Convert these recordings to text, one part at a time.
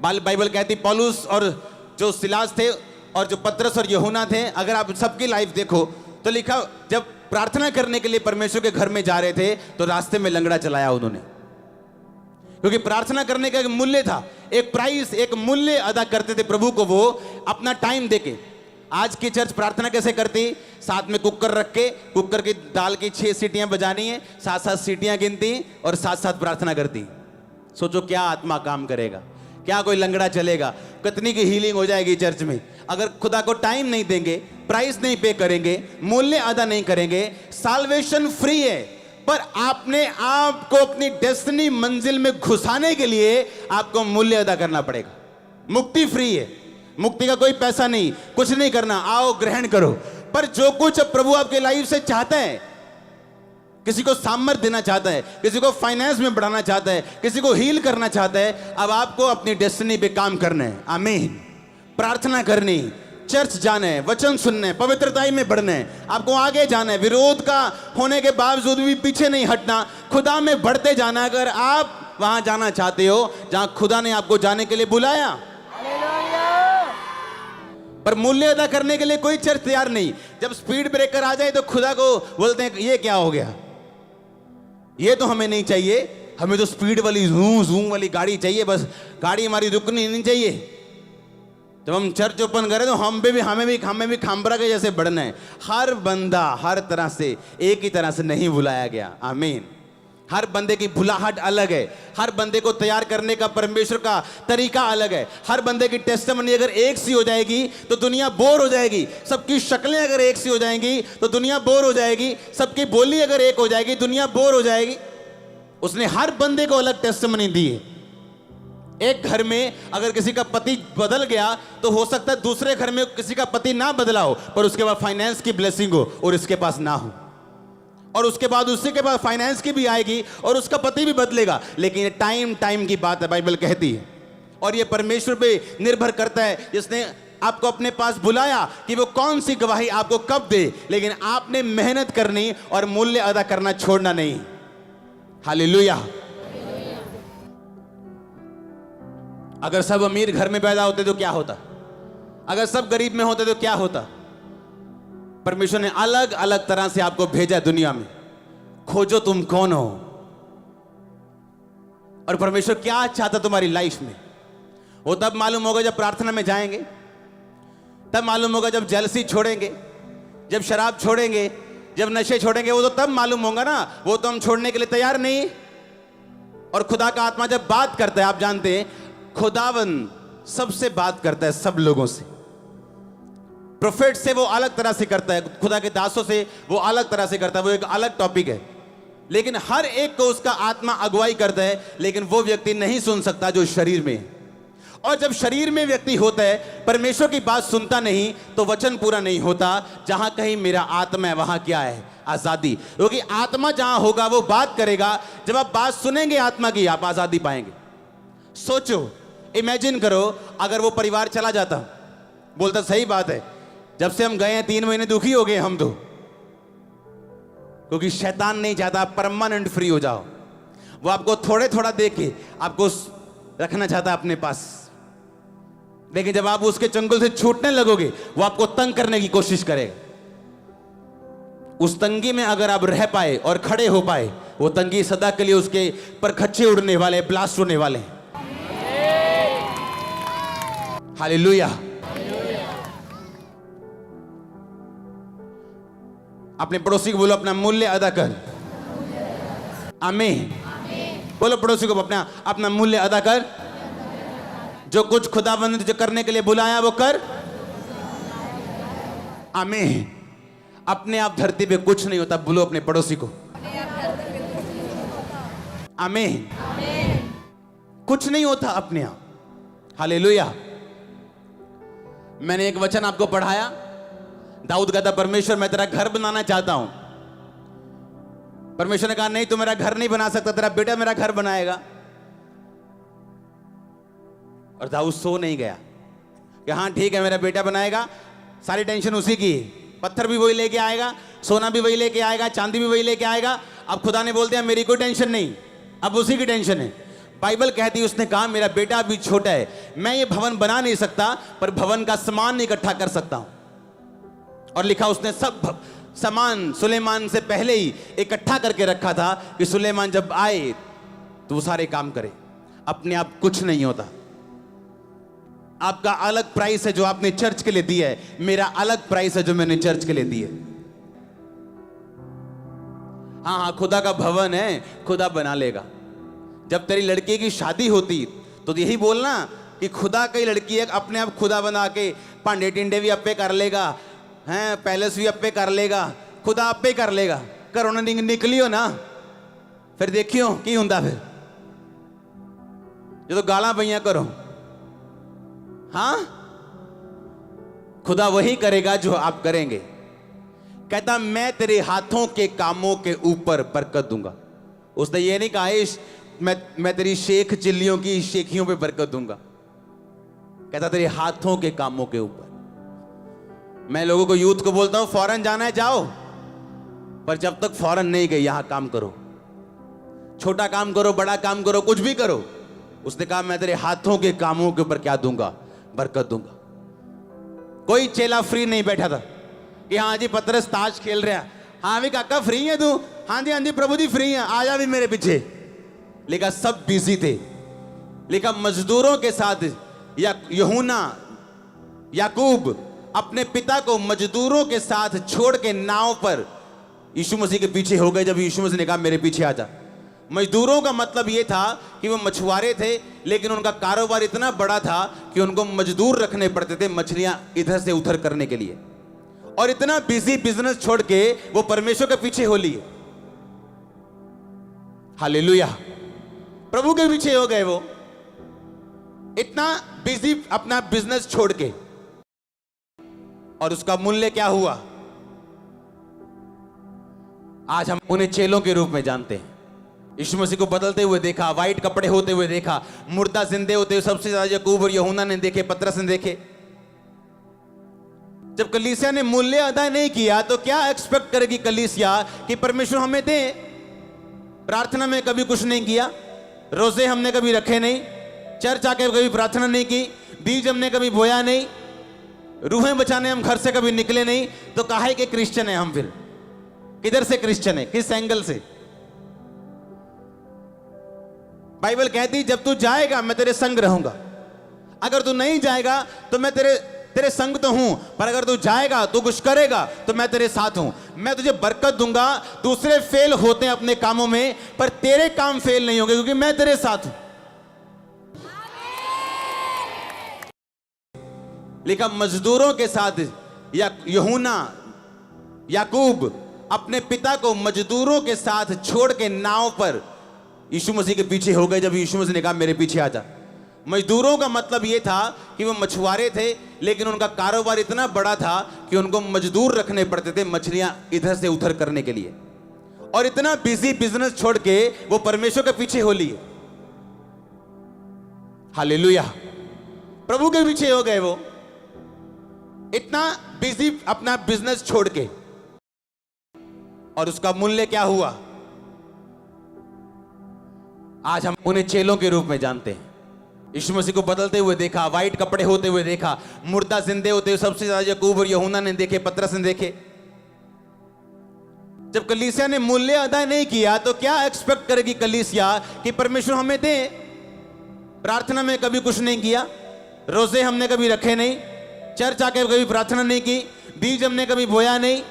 Bible कहती पौलुस और जो सिलास थे और जो पतरस और यूहन्ना थे, अगर आप सबकी लाइफ देखो तो लिखा जब प्रार्थना करने के लिए परमेश्वर के घर में जा रहे थे तो रास्ते में लंगड़ा चलाया उन्होंने, क्योंकि प्रार्थना करने का एक मूल्य था, एक प्राइस, एक मूल्य अदा करते थे प्रभु को वो अपना टाइम देके। आज की चर्च प्रार्थना कैसे करती? साथ में कुकर रख के कुकर की दाल की 6 सीटियां बजानी है, 7-7 सीटियां गिनती और साथ-साथ प्रार्थना करती। सोचो क्या आत्मा काम करेगा, क्या कोई लंगड़ा चलेगा, कितनी की हीलिंग हो जाएगी चर्च में। अगर खुदा को टाइम नहीं देंगे, प्राइस नहीं पे करेंगे, मूल्य अदा नहीं करेंगे। साल्वेशन फ्री है, पर आपने आपको अपनी डेस्टिनी मंजिल में घुसाने के लिए आपको मूल्य अदा करना पड़ेगा। मुक्ति फ्री है, मुक्ति का कोई पैसा नहीं, कुछ नहीं करना, आओ ग्रहण करो। पर जो कुछ प्रभु आपके लाइफ से चाहता है, किसी को सामर्थ्य देना चाहता है, किसी को फाइनेंस में बढ़ाना चाहता है, किसी को हील करना चाहता है, अब आपको अपनी डेस्टिनी पे काम करना है। आमीन। प्रार्थना करनी, चर्च जाना है, वचन सुनना है, पवित्रताई में बढ़ना है, आपको आगे जाना है, विरोध का होने के बावजूद भी पीछे नहीं हटना, खुदा में बढ़ते जाना। अगर आप वहां जाना चाहते हो जहां खुदा ने आपको जाने के लिए बुलाया, पर मूल्य अदा करने के लिए कोई चर्च तैयार नहीं। जब स्पीड ब्रेकर आ जाए तो खुदा को बोलते हैं ये क्या हो गया, ये तो हमें नहीं चाहिए, हमें तो स्पीड वाली जूम जूम वाली गाड़ी चाहिए, बस गाड़ी हमारी रुकनी नहीं चाहिए। जब हम चर्च ओपन करें तो हमें भी खामबरा के जैसे बढ़ना है। हर बंदा हर तरह से एक ही तरह से नहीं बुलाया गया। आमीन। हर बंदे की बुलाहट अलग है, हर बंदे को तैयार करने का परमेश्वर का तरीका अलग है। हर बंदे की टेस्टिमनी अगर एक सी हो जाएगी तो दुनिया बोर हो जाएगी, सबकी शक्लें अगर एक सी हो जाएंगी तो दुनिया बोर हो जाएगी, सबकी बोली अगर एक हो जाएगी दुनिया बोर हो जाएगी। उसने हर बंदे को अलग टेस्टिमनी दी है। एक घर में अगर किसी का पति बदल गया तो हो सकता है दूसरे घर में किसी का पति ना बदला हो, पर उसके बाद फाइनेंस की ब्लेसिंग हो और इसके पास ना हो, और उसके बाद उसी के पास फाइनेंस की भी आएगी और उसका पति भी बदलेगा। लेकिन ये टाइम की बात है, बाइबल कहती है। और ये परमेश्वर पे निर्भर करता है जिसने आपको अपने पास बुलाया कि वो कौन सी गवाही आपको कब दे, लेकिन आपने मेहनत करनी और मूल्य अदा करना छोड़ना नहीं। हालेलुया। अगर सब अमीर घर में पैदा होते तो क्या होता, अगर सब गरीब में होते तो क्या होता। परमेश्वर ने अलग अलग तरह से आपको भेजा दुनिया में। खोजो तुम कौन हो और परमेश्वर क्या चाहता तुम्हारी लाइफ में, वो तब मालूम होगा जब प्रार्थना में जाएंगे, तब मालूम होगा जब जेलसी छोड़ेंगे, जब शराब छोड़ेंगे, जब नशे छोड़ेंगे, वो तो तब मालूम होगा ना। वो तो हम छोड़ने के लिए तैयार नहीं। और खुदा का आत्मा जब बात करता है, आप जानते हैं खुदावन सबसे बात करता है, सब लोगों से। प्रोफेट से वो अलग तरह से करता है, खुदा के दासों से वो अलग तरह से करता है, वो एक अलग टॉपिक है। लेकिन हर एक को उसका आत्मा अगुवाई करता है, लेकिन वो व्यक्ति नहीं सुन सकता जो शरीर में है। और जब शरीर में व्यक्ति होता है, परमेश्वर की बात सुनता नहीं तो वचन पूरा नहीं होता। जहां कहीं मेरा आत्मा है वहां क्या है? आजादी। क्योंकि आत्मा जहां होगा वो बात करेगा। जब आप बात सुनेंगे आत्मा की, आप आजादी पाएंगे। सोचो, इमेजिन करो अगर वो परिवार चला जाता, बोलता सही बात है, जब से हम गए हैं 3 महीने दुखी हो गए हम तो, क्योंकि शैतान नहीं चाहता आप परमानेंट फ्री हो जाओ। वो आपको थोड़े थोड़ा देके आपको रखना चाहता है अपने पास, लेकिन जब आप उसके चंगुल से छूटने लगोगे वो आपको तंग करने की कोशिश करेगा। उस तंगी में अगर आप रह पाए और खड़े हो पाए, वो तंगी सदा के लिए उसके पर खच्चे उड़ने वाले, ब्लास्ट होने वाले। हालेलुया। अपने पड़ोसी को बोलो अपना मूल्य अदा कर। आमीन। बोलो पड़ोसी को अपना मूल्य अदा कर। जो कुछ खुदावंद ने तुझे करने के लिए बुलाया वो कर। आमीन। अपने आप धरती पे कुछ नहीं होता, बोलो अपने पड़ोसी को। आमीन। कुछ नहीं होता अपने आप। हालेलुया। मैंने एक वचन आपको पढ़ाया, दाऊद कहता परमेश्वर मैं तेरा घर बनाना चाहता हूं। परमेश्वर ने कहा नहीं, तू मेरा घर नहीं बना सकता, तेरा बेटा मेरा घर बनाएगा। और दाऊद सो नहीं गया कि हाँ ठीक है मेरा बेटा बनाएगा, सारी टेंशन उसी की, पत्थर भी वही लेके आएगा, सोना भी वही लेके आएगा, चांदी भी वही लेके आएगा। अब खुदा ने बोल दिया मेरी कोई टेंशन नहीं, अब उसी की टेंशन है। बाइबल कहती है, उसने कहा मेरा बेटा अभी छोटा है, मैं ये भवन बना नहीं सकता, पर भवन का सामान इकट्ठा कर सकता हूं। और लिखा उसने सब सामान सुलेमान से पहले ही इकट्ठा करके रखा था कि सुलेमान जब आए तो वो सारे काम करे। अपने आप कुछ नहीं होता। आपका अलग प्राइस है जो आपने चर्च के लिए दिया है, मेरा अलग प्राइस है जो मैंने चर्च के लिए दिया है। हाँ, खुदा का भवन है, खुदा बना लेगा। जब तेरी लड़की की शादी होती तो यही बोलना कि खुदा की लड़की है, अपने आप खुदा बना के पांडे टिंडे भी अप्पे कर लेगा, हैं पैलेस भी अप्पे कर लेगा, खुदा अप्पे कर लेगा। करोना निकलियो ना, फिर देखियो की हुंदा फिर जो तो गाला पईया करो। हाँ, खुदा वही करेगा जो आप करेंगे। कहता मैं तेरे हाथों के कामों के ऊपर बरकत दूंगा। उसने ये नहीं कहा मैं तेरी शेख चिल्लियों की शेखियों पे बरकत दूंगा। कहता तेरे हाथों के कामों के ऊपर। मैं लोगों को, यूथ को बोलता हूं फॉरेन जाना है जाओ, पर जब तक फॉरेन नहीं गए यहां काम करो। छोटा काम करो, बड़ा काम करो, कुछ भी करो। उसने कहा मैं तेरे हाथों के कामों के ऊपर क्या दूंगा? बरकत दूंगा। कोई चेला फ्री नहीं बैठा था कि हाँ जी पतरस ताश खेल रहा है, हाँ भी काका फ्री है तू, हाँ जी प्रभु जी फ्री है, आ जा भी मेरे पीछे। लिखा सब बिजी थे। लिखा मजदूरों के साथ यूहन्ना याकूब अपने पिता को मजदूरों के साथ छोड़ के नाव पर यीशु मसीह के पीछे हो गए। जब यीशु मसीह ने कहा मेरे पीछे आ जा। मजदूरों का मतलब यह था कि वो मछुआरे थे, लेकिन उनका कारोबार इतना बड़ा था कि उनको मजदूर रखने पड़ते थे मछलियां इधर से उधर करने के लिए। और इतना बिजी बिजनेस छोड़ के वो परमेश्वर के पीछे हो लिए। हालेलुया, प्रभु के पीछे हो गए। वो इतना बिजी अपना बिजनेस छोड़ के। और उसका मूल्य क्या हुआ? आज हम उन्हें चेलों के रूप में जानते हैं। यीशु मसीह को बदलते हुए देखा, वाइट कपड़े होते हुए देखा, मुर्दा जिंदे होते हुए सबसे ज्यादा याकूब और यूहन्ना ने देखे, पतरस ने देखे। जब कलीसिया ने मूल्य अदा नहीं किया तो क्या एक्सपेक्ट करेगी कलीसिया कि परमेश्वर हमें दे? प्रार्थना में कभी कुछ नहीं किया, रोजे हमने कभी रखे नहीं, चर्च आके कभी प्रार्थना नहीं की, बीज हमने कभी बोया नहीं, रूहें बचाने हम घर से कभी निकले नहीं, तो काहे के क्रिश्चियन है हम? फिर किधर से क्रिश्चियन है? किस एंगल से? बाइबल कहती जब तू जाएगा मैं तेरे संग रहूंगा। अगर तू नहीं जाएगा तो मैं तेरे संग तो हूं, पर अगर तू जाएगा तू कुछ करेगा तो मैं तेरे साथ हूं। मैं तुझे बरकत दूंगा। दूसरे फेल होते हैं अपने कामों में, पर तेरे काम फेल नहीं होंगे क्योंकि मैं तेरे साथ हूं। लिखा मजदूरों के साथ यूहन्ना याकूब अपने पिता को मजदूरों के साथ छोड़ के नाव पर यीशु मसीह के पीछे हो गए। जब यीशु मसीह ने कहा मेरे पीछे आ जा। मजदूरों का मतलब यह था कि वो मछुआरे थे, लेकिन उनका कारोबार इतना बड़ा था कि उनको मजदूर रखने पड़ते थे मछलियां इधर से उधर करने के लिए। और इतना बिजी बिजनेस छोड़ के वो परमेश्वर के पीछे हो लिए। हालेलुया, प्रभु के पीछे हो गए। वो इतना बिजी अपना बिजनेस छोड़ के। और उसका मूल्य क्या हुआ? आज हम उन्हें चेलों के रूप में जानते हैं। यीशु मसीह को बदलते हुए देखा, वाइट कपड़े होते हुए देखा, मुर्दा जिंदे होते हुए सबसे ज्यादा याकूब और यूहन्ना ने देखे, पतरस ने देखे। जब कलीसिया ने मूल्य अदा नहीं किया तो क्या एक्सपेक्ट करेगी कलीसिया कि परमेश्वर हमें दे? प्रार्थना में कभी कुछ नहीं किया, रोजे हमने कभी रखे नहीं, चर्च आके कभी प्रार्थना नहीं की, बीज हमने कभी बोया नहीं,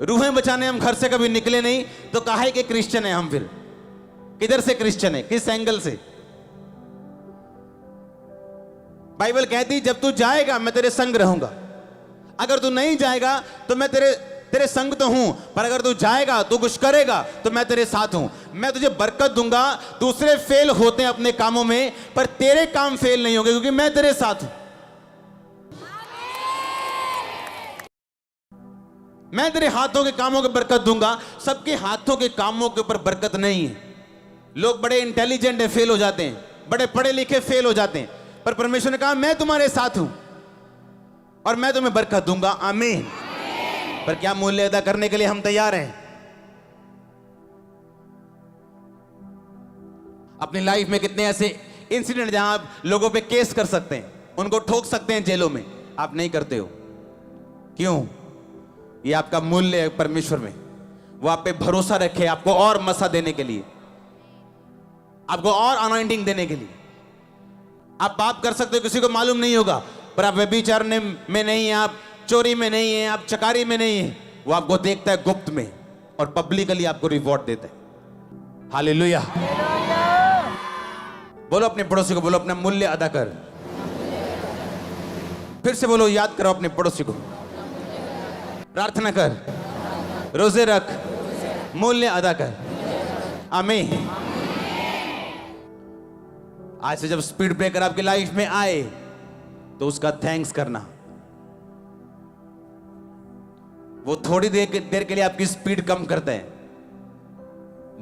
रूहें बचाने हम घर से कभी निकले नहीं, तो काहे के क्रिश्चियन है हम? फिर किधर से क्रिश्चियन है? किस एंगल से? बाइबल कहती जब तू जाएगा मैं तेरे संग रहूंगा। अगर तू नहीं जाएगा तो मैं तेरे संग तो हूं, पर अगर तू जाएगा तू कुछ करेगा तो मैं तेरे साथ हूं। मैं तुझे बरकत दूंगा। दूसरे फेल होते हैं अपने कामों में, पर तेरे काम फेल नहीं होंगे क्योंकि मैं तेरे साथ हूं। मैं तेरे हाथों के कामों की बरकत दूंगा। सबके हाथों के कामों के ऊपर बरकत नहीं है। लोग बड़े इंटेलिजेंट है, फेल हो जाते हैं, बड़े पढ़े लिखे फेल हो जाते हैं, पर परमेश्वर ने कहा मैं तुम्हारे साथ हूं और मैं तुम्हें बरकत दूंगा। आमीन। पर क्या मूल्य अदा करने के लिए हम तैयार हैं? अपनी लाइफ में कितने ऐसे इंसिडेंट जहां आप लोगों पे केस कर सकते हैं, उनको ठोक सकते हैं जेलों में, आप नहीं करते हो। क्यों? ये आपका मूल्य है परमेश्वर में। वो आप पे भरोसा रखे आपको और मसा देने के लिए, आपको और अनॉइंटिंग देने के लिए। आप पाप कर सकते हो, किसी को मालूम नहीं होगा, पर आप व्यभिचार में नहीं है, आप चोरी में नहीं है, आप चकारी में नहीं है। वो आपको देखता है गुप्त में और पब्लिकली आपको रिवॉर्ड देता है। हालेलुया। बोलो अपने पड़ोसी को, बोलो अपना मूल्य अदा कर। फिर से बोलो, याद करो अपने पड़ोसी को, प्रार्थना कर, रोजे रख, मूल्य अदा कर। आमीन। आज से जब स्पीड ब्रेकर आपकी लाइफ में आए तो उसका थैंक्स करना। वो थोड़ी देर के लिए आपकी स्पीड कम करता है,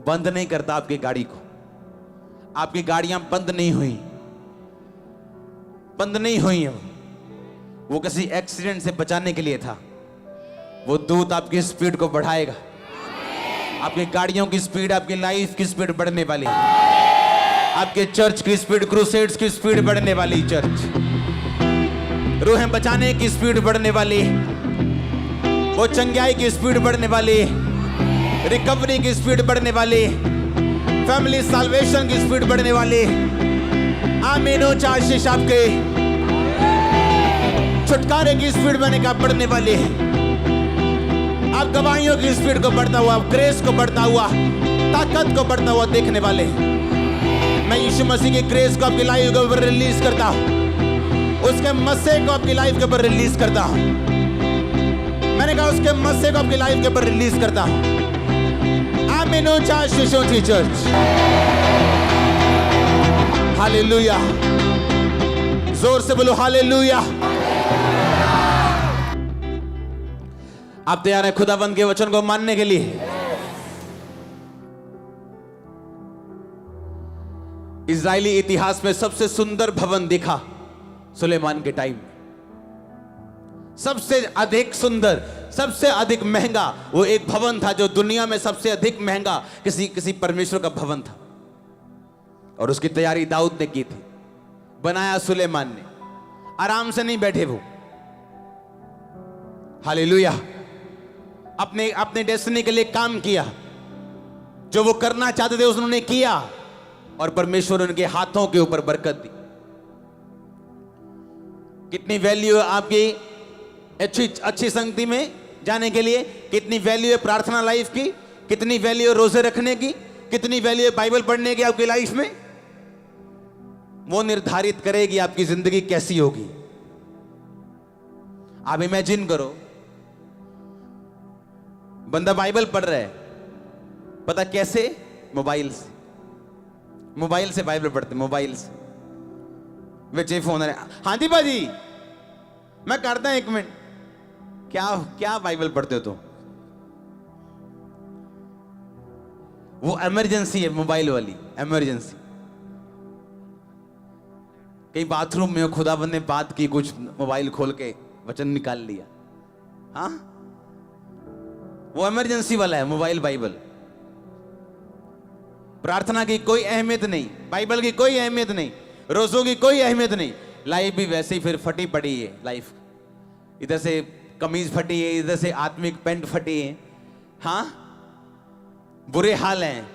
बंद नहीं करता आपकी गाड़ी को। आपकी गाड़ियां बंद नहीं हुई हैं। वो किसी एक्सीडेंट से बचाने के लिए था। वो दूत आपकी स्पीड को बढ़ाएगा। आपकी गाड़ियों की स्पीड, आपकी लाइफ की स्पीड बढ़ने वाली, आपके चर्च की स्पीड, क्रूसेड्स की स्पीड बढ़ने वाली, चर्च रूहें बचाने की स्पीड बढ़ने वाली, वो चंगाई की स्पीड बढ़ने वाली, रिकवरी की स्पीड बढ़ने वाली, फैमिली साल्वेशन की स्पीड बढ़ने वाली। आमीन। आशीष आपके छुटकारे की स्पीड बढ़ने वाली है। आप गवाहियों की स्पीड को बढ़ता हुआ, ग्रेस को बढ़ता हुआ, ताकत को बढ़ता हुआ देखने वाले। मैं यीशु मसीह की ग्रेस को आपकी लाइफ के ऊपर रिलीज करता हूं, उसके मस्से को आपकी लाइफ के ऊपर रिलीज करता हूं। मैंने कहा उसके मस्से को आपकी लाइफ के ऊपर रिलीज करता हूं। आमीन। शिशु की चर्च। हालेलुया। जोर से बोलो हालेलुया। आप तैयार हैं खुदावंद के वचन को मानने के लिए? इजरायली इतिहास में सबसे सुंदर भवन दिखा सुलेमान के टाइम में। सबसे अधिक सुंदर, सबसे अधिक महंगा वो एक भवन था जो दुनिया में सबसे अधिक महंगा किसी परमेश्वर का भवन था। और उसकी तैयारी दाऊद ने की थी, बनाया सुलेमान ने। आराम से नहीं बैठे वो। हालेलुया। अपने डेस्टिनी के लिए काम किया, जो वो करना चाहते थे उन्होंने किया, और परमेश्वर उनके हाथों के ऊपर बरकत दी। कितनी वैल्यू है आपकी अच्छी संगति में जाने के लिए, कितनी वैल्यू है प्रार्थना लाइफ की, कितनी वैल्यू है रोजे रखने की, कितनी वैल्यू है बाइबल पढ़ने की आपकी लाइफ में। वो निर्धारित करेगी आपकी जिंदगी कैसी होगी। आप इमेजिन करो, बंदा बाइबल पढ़ रहा है, पता कैसे? मोबाइल से बाइबल पढ़ते, मोबाइल से। वे फोन है, हाँ जी बाजी मैं करता हूं, 1 मिनट। क्या बाइबल पढ़ते हो तुम? वो इमरजेंसी है, मोबाइल वाली इमरजेंसी। कहीं बाथरूम में हो, खुदाबंद ने बात की, कुछ मोबाइल खोल के वचन निकाल लिया। हाँ, वो इमरजेंसी वाला है मोबाइल बाइबल। प्रार्थना की कोई अहमियत नहीं, बाइबल की कोई अहमियत नहीं, रोजों की कोई अहमियत नहीं। लाइफ भी वैसे ही फिर फटी पड़ी है। लाइफ इधर से कमीज फटी है, इधर से आत्मिक पैंट फटी है। हाँ, बुरे हाल हैं।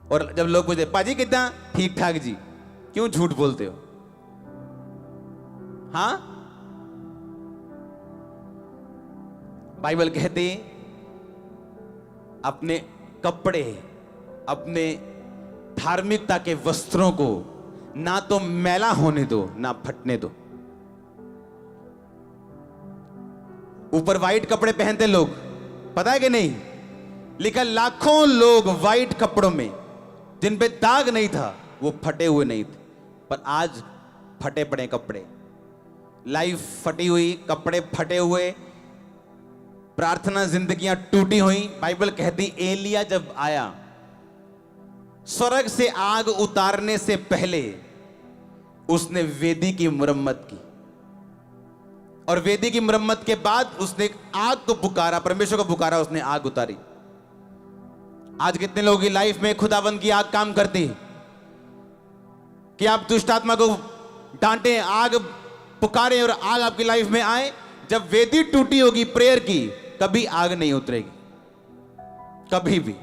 और जब लोग पूछते पाजी कितना, ठीक ठाक जी, क्यों झूठ बोलते हो? हाँ, बाइबल कहती अपने कपड़े, अपने धार्मिकता के वस्त्रों को ना तो मैला होने दो, ना फटने दो। ऊपर वाइट कपड़े पहनते लोग, पता है कि नहीं? लिखा लाखों लोग वाइट कपड़ों में, जिन पे दाग नहीं था, वो फटे हुए नहीं थे। पर आज फटे पड़े कपड़े, लाइफ फटी हुई, कपड़े फटे हुए, प्रार्थना जिंदगियां टूटी हुई। बाइबल कहती एलिया जब आया, स्वर्ग से आग उतारने से पहले उसने वेदी की मुरम्मत की, और वेदी की मुरम्मत के बाद उसने आग को पुकारा, परमेश्वर को पुकारा, उसने आग उतारी। आज कितने लोगों की लाइफ में खुदाबंद की आग काम करती है कि आप दुष्ट आत्मा को डांटे, आग पुकारे और आग आपकी लाइफ में आए। जब वेदी टूटी होगी प्रेयर की, कभी आग नहीं उतरेगी, कभी भी।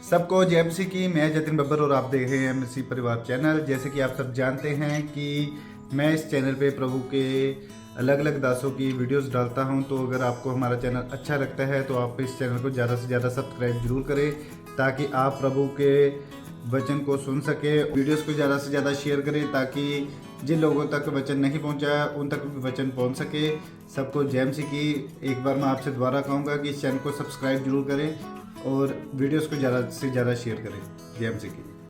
सबको जेएमसी की, मैं जतिन बब्बर और आप देख रहे हैं एमसी परिवार चैनल। जैसे कि आप सब जानते हैं कि मैं इस चैनल पे प्रभु के अलग अलग दासों की वीडियोस डालता हूं, तो अगर आपको हमारा चैनल अच्छा लगता है तो आप इस चैनल को ज़्यादा से ज़्यादा सब्सक्राइब जरूर करें, ताकि आप प्रभु के वचन को सुन सके। वीडियोस को ज़्यादा से ज़्यादा शेयर करें ताकि जिन लोगों तक वचन नहीं पहुंचा उन तक भी वचन पहुंच सके। सबको जेएमसी की एक बार मैं आपसे दोबारा कहूँगा कि इस चैनल को सब्सक्राइब जरूर करें और वीडियोस को ज़्यादा से ज़्यादा शेयर करें। जेएमसी की।